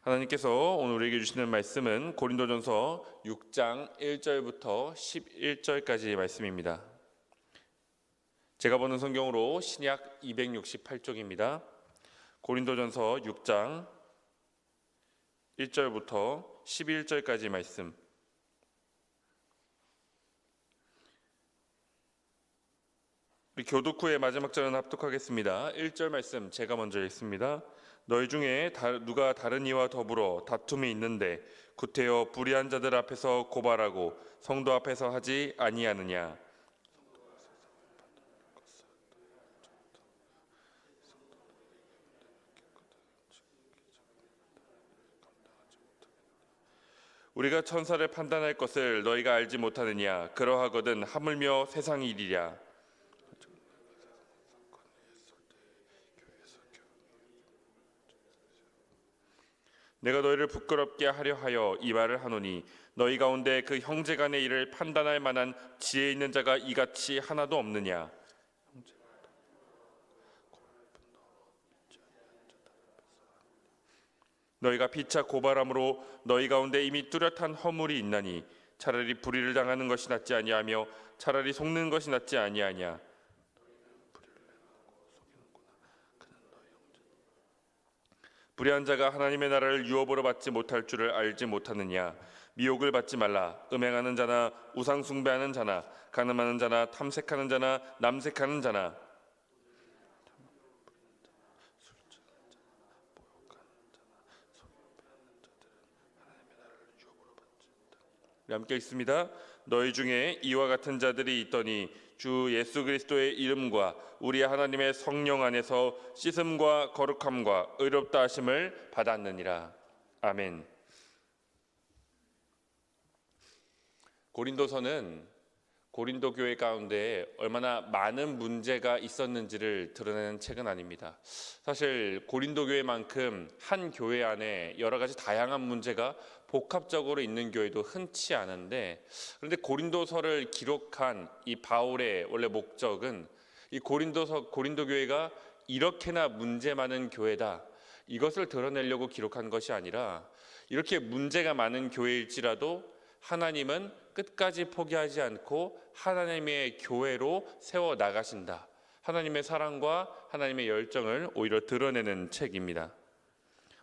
하나님께서 오늘 우리에게 주시는 말씀은 고린도전서 6장 1절부터 11절까지의 말씀입니다. 제가 보는 성경으로 신약 268쪽입니다. 고린도전서 6장 1절부터 11절까지 말씀. 우리 교독 후의 마지막 절은 합독하겠습니다. 1절 말씀 제가 먼저 읽습니다. 너희 중에 누가 다른 이와 더불어 다툼이 있는데 구태여 불의한 자들 앞에서 고발하고 성도 앞에서 하지 아니하느냐. 우리가 천사를 판단할 것을 너희가 알지 못하느냐. 그러하거든 하물며 세상 일이랴. 내가 너희를 부끄럽게 하려 하여 이 말을 하노니 너희 가운데 그 형제간의 일을 판단할 만한 지혜 있는 자가 이같이 하나도 없느냐. 너희가 피차 고발함으로 너희 가운데 이미 뚜렷한 허물이 있나니 차라리 불의를 당하는 것이 낫지 아니하며 차라리 속는 것이 낫지 아니하냐. 불의한 자가 하나님의 나라를 유업으로 받지 못할 줄을 알지 못하느냐. 미혹을 받지 말라. 음행하는 자나 우상 숭배하는 자나 간음하는 자나 탐색하는 자나 남색하는 자나 함께 읽습니다. 너희 중에 이와 같은 자들이 있더니 주 예수 그리스도의 이름과 우리 하나님의 성령 안에서 씻음과 거룩함과 의롭다 하심을 받았느니라. 아멘. 고린도서는 고린도 교회 가운데 얼마나 많은 문제가 있었는지를 드러내는 책은 아닙니다. 사실 고린도 교회만큼 한 교회 안에 여러 가지 다양한 문제가 복합적으로 있는 교회도 흔치 않은데, 그런데 고린도서를 기록한 이 바울의 원래 목적은 이 고린도 교회가 이렇게나 문제 많은 교회다, 이것을 드러내려고 기록한 것이 아니라 이렇게 문제가 많은 교회일지라도 하나님은 끝까지 포기하지 않고 하나님의 교회로 세워 나가신다. 하나님의 사랑과 하나님의 열정을 오히려 드러내는 책입니다.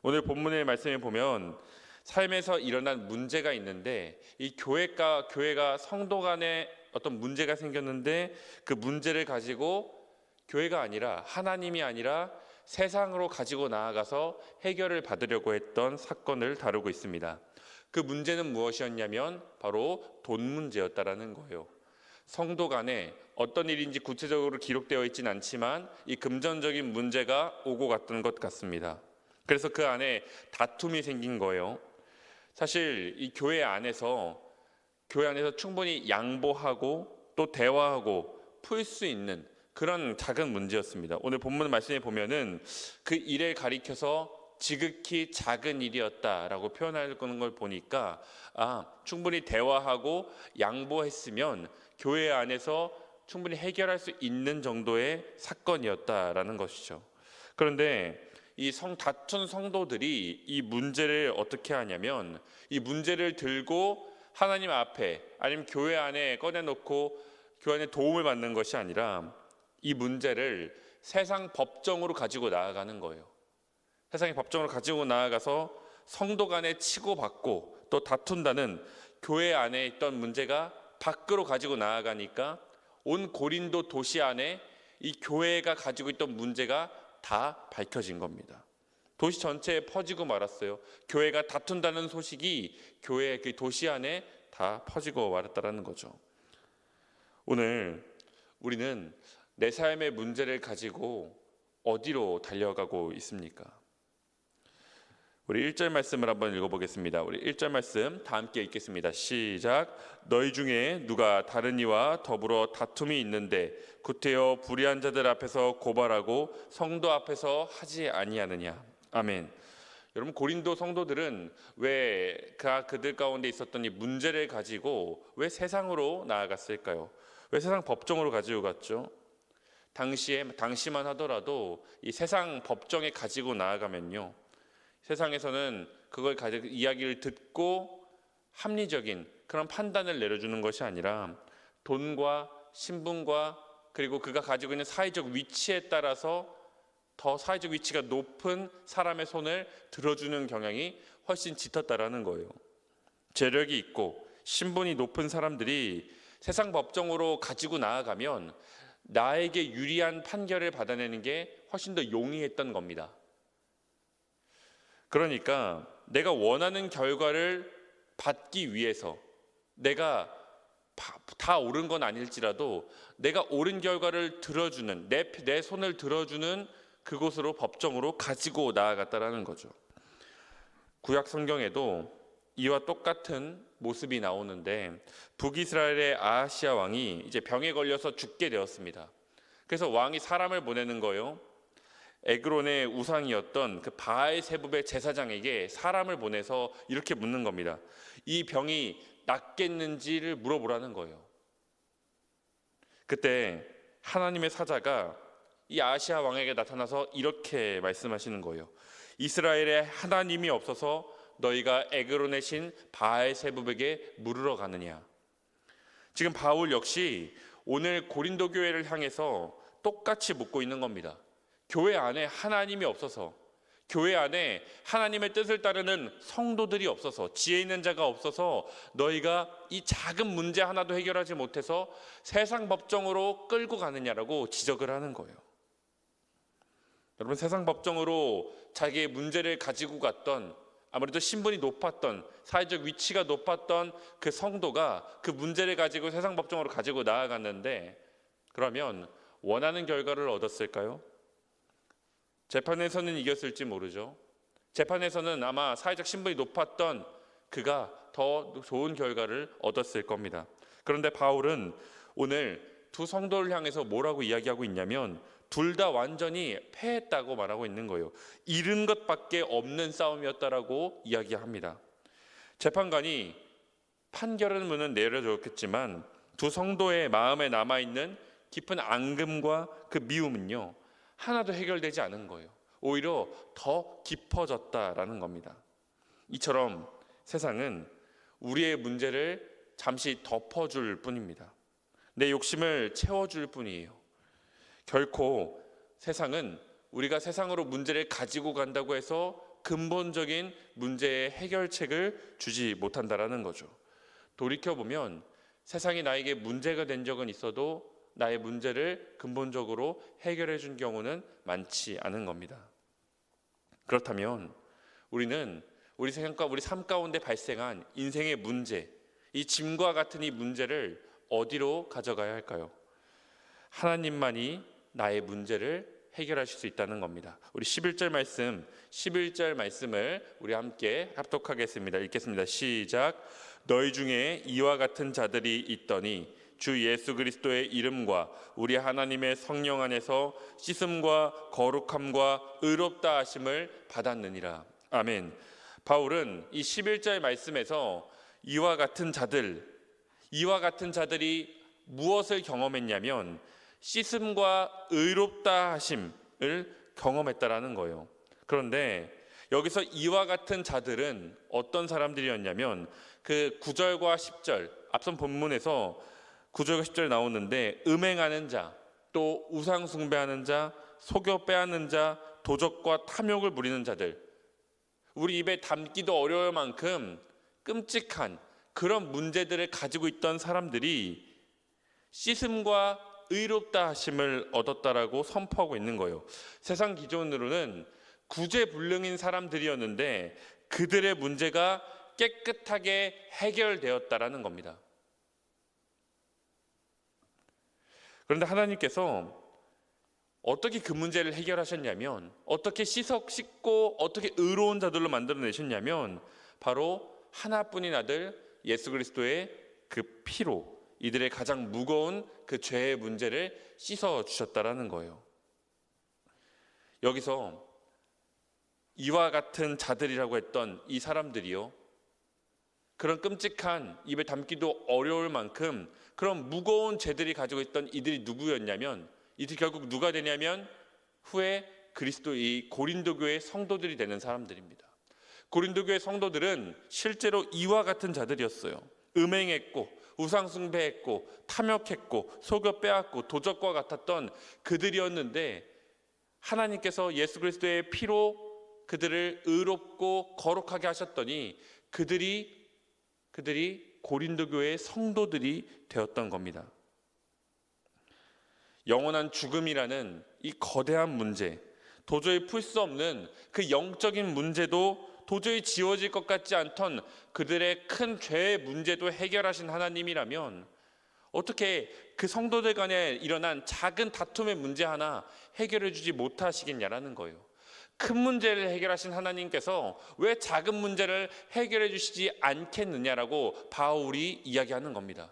오늘 본문의 말씀에 보면 삶에서 일어난 문제가 있는데 이 교회가 성도 간에 어떤 문제가 생겼는데 그 문제를 가지고 교회가 아니라 하나님이 아니라 세상으로 가지고 나아가서 해결을 받으려고 했던 사건을 다루고 있습니다. 그 문제는 무엇이었냐면 바로 돈 문제였다라는 거예요. 성도 간에 어떤 일인지 구체적으로 기록되어 있진 않지만 이 금전적인 문제가 오고 갔던 것 같습니다. 그래서 그 안에 다툼이 생긴 거예요. 사실 이 교회 안에서 충분히 양보하고 또 대화하고 풀 수 있는 그런 작은 문제였습니다. 오늘 본문 말씀에 보면은 그 일에 가리켜서 지극히 작은 일이었다라고 표현하는 걸 보니까 충분히 대화하고 양보했으면 교회 안에서 충분히 해결할 수 있는 정도의 사건이었다라는 것이죠. 그런데 이 다툰 성도들이 이 문제를 어떻게 하냐면 이 문제를 들고 하나님 앞에 아니면 교회 안에 꺼내놓고 교회 안에 도움을 받는 것이 아니라 이 문제를 세상 법정으로 가지고 나아가는 거예요. 세상의 법정으로 가지고 나아가서 성도 간에 치고받고 또 다툰다는 교회 안에 있던 문제가 밖으로 가지고 나아가니까 온 고린도 도시 안에 이 교회가 가지고 있던 문제가 다 밝혀진 겁니다. 도시 전체에 퍼지고 말았어요. 교회가 다툰다는 소식이 교회 그 도시 안에 다 퍼지고 말았다라는 거죠. 오늘 우리는 내 삶의 문제를 가지고 어디로 달려가고 있습니까? 우리 1절 말씀을 한번 읽어보겠습니다. 우리 1절 말씀 다 함께 읽겠습니다. 시작. 너희 중에 누가 다른 이와 더불어 다툼이 있는데 구태여 불의한 자들 앞에서 고발하고 성도 앞에서 하지 아니하느냐. 아멘. 여러분, 고린도 성도들은 왜 그들 가운데 있었던 이 문제를 가지고 왜 세상으로 나아갔을까요? 왜 세상 법정으로 가지고 갔죠? 당시만 하더라도 이 세상 법정에 가지고 나아가면요, 세상에서는 그걸 가지고 이야기를 듣고 합리적인 그런 판단을 내려주는 것이 아니라 돈과 신분과 그리고 그가 가지고 있는 사회적 위치에 따라서 더 사회적 위치가 높은 사람의 손을 들어주는 경향이 훨씬 짙었다라는 거예요. 재력이 있고 신분이 높은 사람들이 세상 법정으로 가지고 나아가면 나에게 유리한 판결을 받아내는 게 훨씬 더 용이했던 겁니다. 그러니까 내가 원하는 결과를 받기 위해서 내가 다 옳은 건 아닐지라도 내가 옳은 결과를 들어주는 내 손을 들어주는 그곳으로 법정으로 가지고 나아갔다라는 거죠. 구약 성경에도 이와 똑같은 모습이 나오는데 북이스라엘의 아하시아 왕이 이제 병에 걸려서 죽게 되었습니다. 그래서 왕이 사람을 보내는 거예요. 에그론의 우상이었던 그 바알세붑의 제사장에게 사람을 보내서 이렇게 묻는 겁니다. 이 병이 낫겠는지를 물어보라는 거예요. 그때 하나님의 사자가 이 아시아 왕에게 나타나서 이렇게 말씀하시는 거예요. 이스라엘에 하나님이 없어서 너희가 에그론의 신 바알세붑에게 물으러 가느냐. 지금 바울 역시 오늘 고린도 교회를 향해서 똑같이 묻고 있는 겁니다. 교회 안에 하나님이 없어서, 교회 안에 하나님의 뜻을 따르는 성도들이 없어서, 지혜 있는 자가 없어서 너희가 이 작은 문제 하나도 해결하지 못해서 세상 법정으로 끌고 가느냐라고 지적을 하는 거예요. 여러분, 세상 법정으로 자기의 문제를 가지고 갔던, 아무래도 신분이 높았던, 사회적 위치가 높았던 그 성도가 그 문제를 가지고 세상 법정으로 가지고 나아갔는데, 그러면 원하는 결과를 얻었을까요? 재판에서는 이겼을지 모르죠. 재판에서는 아마 사회적 신분이 높았던 그가 더 좋은 결과를 얻었을 겁니다. 그런데 바울은 오늘 두 성도를 향해서 뭐라고 이야기하고 있냐면 둘 다 완전히 패했다고 말하고 있는 거예요. 잃은 것밖에 없는 싸움이었다라고 이야기합니다. 재판관이 판결문은 내려줬겠지만 두 성도의 마음에 남아있는 깊은 앙금과 그 미움은요, 하나도 해결되지 않은 거예요. 오히려 더 깊어졌다라는 겁니다. 이처럼 세상은 우리의 문제를 잠시 덮어줄 뿐입니다. 내 욕심을 채워줄 뿐이에요. 결코 세상은 우리가 세상으로 문제를 가지고 간다고 해서 근본적인 문제의 해결책을 주지 못한다라는 거죠. 돌이켜보면 세상이 나에게 문제가 된 적은 있어도 나의 문제를 근본적으로 해결해 준 경우는 많지 않은 겁니다. 그렇다면 우리는 우리 삶 가운데 발생한 인생의 문제, 이 짐과 같은 이 문제를 어디로 가져가야 할까요? 하나님만이 나의 문제를 해결하실 수 있다는 겁니다. 우리 11절 말씀을 우리 함께 합독하겠습니다. 읽겠습니다. 시작. 너희 중에 이와 같은 자들이 있더니 주 예수 그리스도의 이름과 우리 하나님의 성령 안에서 씻음과 거룩함과 의롭다 하심을 받았느니라. 아멘. 바울은 이 11절 말씀에서 이와 같은 자들이 무엇을 경험했냐면 씻음과 의롭다 하심을 경험했다라는 거예요. 그런데 여기서 이와 같은 자들은 어떤 사람들이었냐면 그 9절과 10절, 앞선 본문에서 9절과 10절 나오는데 음행하는 자, 또 우상 숭배하는 자, 속여 빼앗는 자, 도적과 탐욕을 부리는 자들, 우리 입에 담기도 어려울 만큼 끔찍한 그런 문제들을 가지고 있던 사람들이 씻음과 의롭다 하심을 얻었다라고 선포하고 있는 거예요. 세상 기준으로는 구제불능인 사람들이었는데 그들의 문제가 깨끗하게 해결되었다라는 겁니다. 그런데 하나님께서 어떻게 그 문제를 해결하셨냐면, 어떻게 씻고 어떻게 의로운 자들로 만들어내셨냐면 바로 하나뿐인 아들 예수 그리스도의 그 피로 이들의 가장 무거운 그 죄의 문제를 씻어주셨다라는 거예요. 여기서 이와 같은 자들이라고 했던 이 사람들이요, 그런 끔찍한 입에 담기도 어려울 만큼 그런 무거운 죄들이 가지고 있던 이들이 누구였냐면, 이들이 결국 누가 되냐면 후에 그리스도 이 고린도 교회 성도들이 되는 사람들입니다. 고린도 교회 성도들은 실제로 이와 같은 자들이었어요. 음행했고 우상숭배했고 탐욕했고 속여 빼앗고 도적과 같았던 그들이었는데, 하나님께서 예수 그리스도의 피로 그들을 의롭고 거룩하게 하셨더니 그들이 고린도 교회의 성도들이 되었던 겁니다. 영원한 죽음이라는 이 거대한 문제, 도저히 풀 수 없는 그 영적인 문제도 도저히 지워질 것 같지 않던 그들의 큰 죄의 문제도 해결하신 하나님이라면 어떻게 그 성도들 간에 일어난 작은 다툼의 문제 하나 해결해 주지 못하시겠냐라는 거예요. 큰 문제를 해결하신 하나님께서 왜 작은 문제를 해결해 주시지 않겠느냐라고 바울이 이야기하는 겁니다.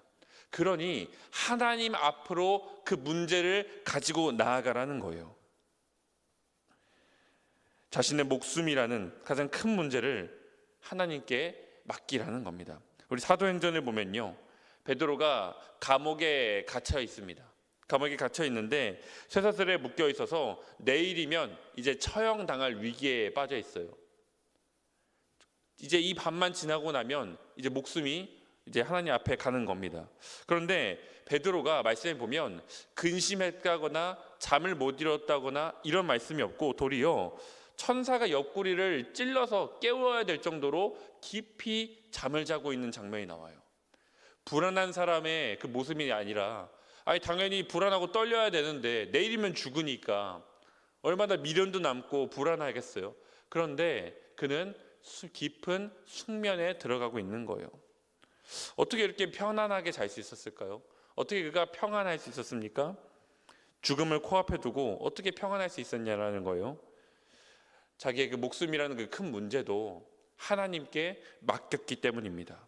그러니 하나님 앞으로 그 문제를 가지고 나아가라는 거예요. 자신의 목숨이라는 가장 큰 문제를 하나님께 맡기라는 겁니다. 우리 사도행전을 보면요, 베드로가 감옥에 갇혀 있습니다. 감옥에 갇혀 있는데 쇠사슬에 묶여 있어서 내일이면 이제 처형당할 위기에 빠져 있어요. 이제 이 밤만 지나고 나면 이제 목숨이 이제 하나님 앞에 가는 겁니다. 그런데 베드로가 말씀해 보면 근심했다거나 잠을 못 이뤘다거나 이런 말씀이 없고, 도리어 천사가 옆구리를 찔러서 깨워야 될 정도로 깊이 잠을 자고 있는 장면이 나와요. 불안한 사람의 그 모습이 아니라, 당연히 불안하고 떨려야 되는데 내일이면 죽으니까 얼마나 미련도 남고 불안하겠어요. 그런데 그는 깊은 숙면에 들어가고 있는 거예요. 어떻게 이렇게 편안하게 잘 수 있었을까요? 어떻게 그가 평안할 수 있었습니까? 죽음을 코앞에 두고 어떻게 평안할 수 있었냐라는 거예요. 자기의 그 목숨이라는 그 큰 문제도 하나님께 맡겼기 때문입니다.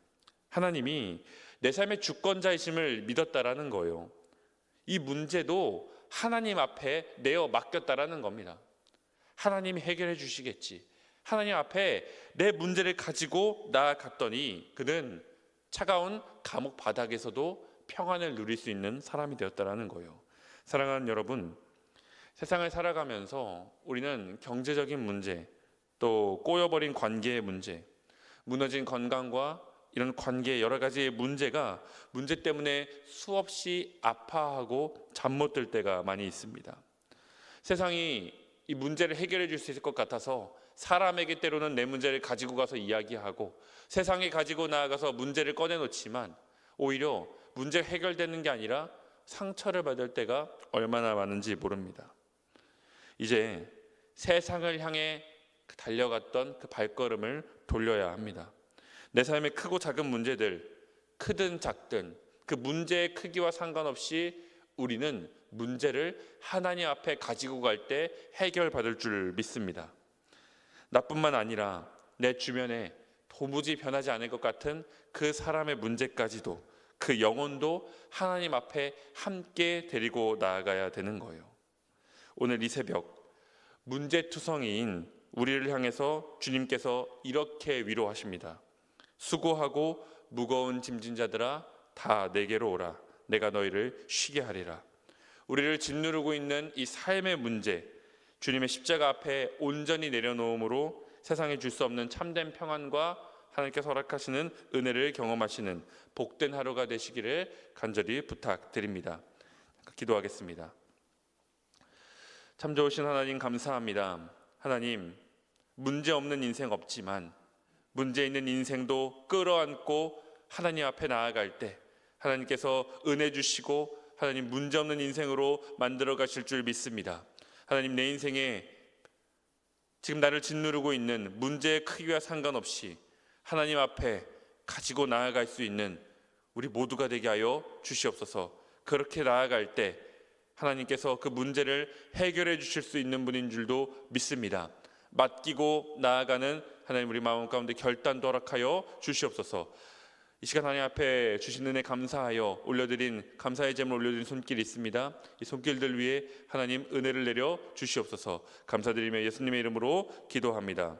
하나님이 내 삶의 주권자이심을 믿었다라는 거예요. 이 문제도 하나님 앞에 내어 맡겼다라는 겁니다. 하나님이 해결해 주시겠지. 하나님 앞에 내 문제를 가지고 나아갔더니 그는 차가운 감옥 바닥에서도 평안을 누릴 수 있는 사람이 되었다라는 거예요. 사랑하는 여러분, 세상을 살아가면서 우리는 경제적인 문제, 또 꼬여버린 관계의 문제, 무너진 건강과 이런 관계의 여러 가지의 문제 때문에 수없이 아파하고 잠 못 들 때가 많이 있습니다. 세상이 이 문제를 해결해 줄 수 있을 것 같아서 사람에게 때로는 내 문제를 가지고 가서 이야기하고 세상에 가지고 나아가서 문제를 꺼내놓지만 오히려 문제가 해결되는 게 아니라 상처를 받을 때가 얼마나 많은지 모릅니다. 이제 세상을 향해 달려갔던 그 발걸음을 돌려야 합니다. 내 삶의 크고 작은 문제들, 크든 작든 그 문제의 크기와 상관없이 우리는 문제를 하나님 앞에 가지고 갈 때 해결받을 줄 믿습니다. 나뿐만 아니라 내 주변에 도무지 변하지 않을 것 같은 그 사람의 문제까지도, 그 영혼도 하나님 앞에 함께 데리고 나아가야 되는 거예요. 오늘 이 새벽 문제투성이인 우리를 향해서 주님께서 이렇게 위로하십니다. 수고하고 무거운 짐진 자들아 다 내게로 오라. 내가 너희를 쉬게 하리라. 우리를 짓누르고 있는 이 삶의 문제, 주님의 십자가 앞에 온전히 내려놓음으로 세상에 줄 수 없는 참된 평안과 하나님께서 허락하시는 은혜를 경험하시는 복된 하루가 되시기를 간절히 부탁드립니다. 기도하겠습니다. 참 좋으신 하나님 감사합니다. 하나님, 문제 없는 인생 없지만 문제 있는 인생도 끌어안고 하나님 앞에 나아갈 때 하나님께서 은혜 주시고 하나님 문제 없는 인생으로 만들어 가실 줄 믿습니다. 하나님, 내 인생에 지금 나를 짓누르고 있는 문제의 크기와 상관없이 하나님 앞에 가지고 나아갈 수 있는 우리 모두가 되게 하여 주시옵소서. 그렇게 나아갈 때 하나님께서 그 문제를 해결해 주실 수 있는 분인 줄도 믿습니다. 맡기고 나아가는 하나님 우리 마음 가운데 결단도 허락하여 주시옵소서. 이 시간 하나님 앞에 주신 은혜 감사하여 올려드린 감사의 제물 올려드린 손길이 있습니다. 이 손길들 위에 하나님 은혜를 내려 주시옵소서. 감사드리며 예수님의 이름으로 기도합니다.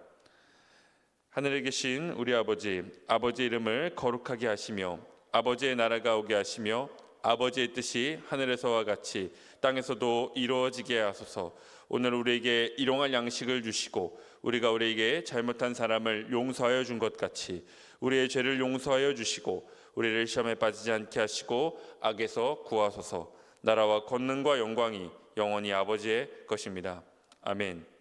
하늘에 계신 우리 아버지, 아버지의 이름을 거룩하게 하시며 아버지의 나라가 오게 하시며 아버지의 뜻이 하늘에서와 같이 땅에서도 이루어지게 하소서. 오늘 우리에게 일용할 양식을 주시고 우리가 우리에게 잘못한 사람을 용서하여 준 것 같이 우리의 죄를 용서하여 주시고 우리를 시험에 빠지지 않게 하시고 악에서 구하소서. 나라와 권능과 영광이 영원히 아버지의 것입니다. 아멘.